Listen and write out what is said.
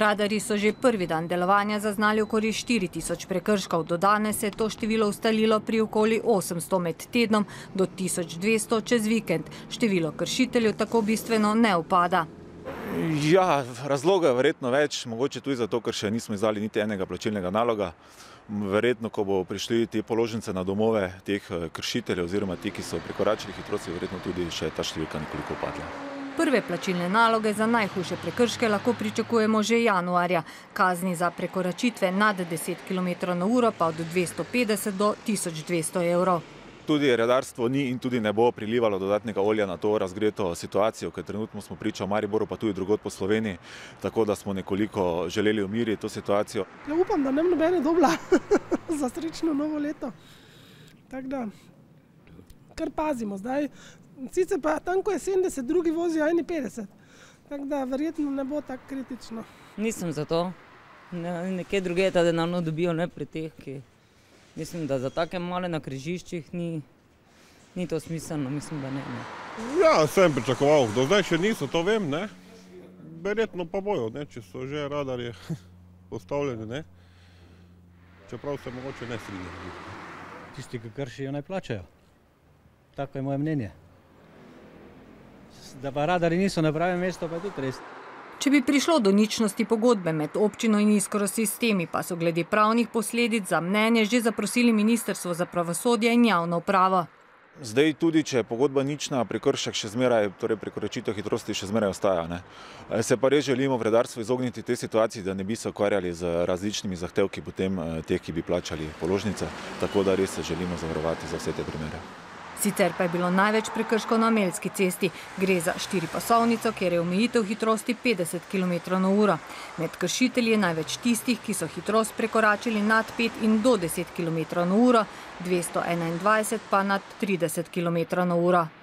Radarji so že prvi dan delovanja zaznali okoli 4000 prekrškov. Do danes se je to število ustalilo pri okoli 800 med tednom do 1200 čez vikend. Število kršiteljev tako bistveno ne upada. Ja, razloga je verjetno več, mogoče tudi zato, ker še nismo izdali niti enega plačilnega naloga. Verjetno, ko bo prišli te položnice na domove teh kršiteljev oziroma ti, ki so prekoračili hitrosti, verjetno tudi še ta številka nekoliko upadla. Prve plačilne naloge za najhujše prekrške lahko pričakujemo že januarja. Kazni za prekoračitve nad 10 km/h pa od 250 do 1200 evrov. Tudi redarstvo ni in tudi ne bo prilivalo dodatnega olja na to razgreto situacijo, ker trenutno smo priča v Mariboru, pa tudi drugod po Sloveniji, tako da smo nekoliko želeli umiriti to situacijo. Ja, upam, da ne bo nobene dobla za srečno novo leto. Tako da, kar pazimo zdaj. Sicer pa tam, ko je 70, drugi vozijo 51. Tako da verjetno ne bo tako kritično. Nisem za to. Nekje druge ta denarno dobijo, ne pri teh, ki mislim, da za take male na križiščih ni to smiselno, mislim, da ne. Ja, sem pričakoval, do zdaj še niso, to vem, ne. Verjetno pa bojo, ne, če so že radarje postavljeni, ne. Čeprav se mogoče ne strinjajo. Tisti, ki kršijo, naj plačajo. Tako je moje mnenje. Da pa radarji niso na pravem mestu, pa je tudi res. Če bi prišlo do ničnosti pogodbe med občino in Iskrosistemi, pa so glede pravnih posledic za mnenje že zaprosili Ministrstvo za pravosodje in javno upravo. Zdaj tudi, če je pogodba nična, prekršek še zmeraj, torej prekoračitev hitrosti še zmeraj ostaja, ne. Se pa res želimo v redarstvu izogniti tej situaciji, da ne bi se ukvarjali z različnimi zahtevki potem teh, ki bi plačali položnice, tako da res se želimo zavarovati za vse te primere. Sicer pa je bilo največ prekrškov na Ameljski cesti. Gre za 4-pasovnico, kjer je omejitev hitrosti 50 km/h. Med kršitelji je največ tistih, ki so hitrost prekoračili nad 5 in do 10 km/h, 221 pa nad 30 km/h.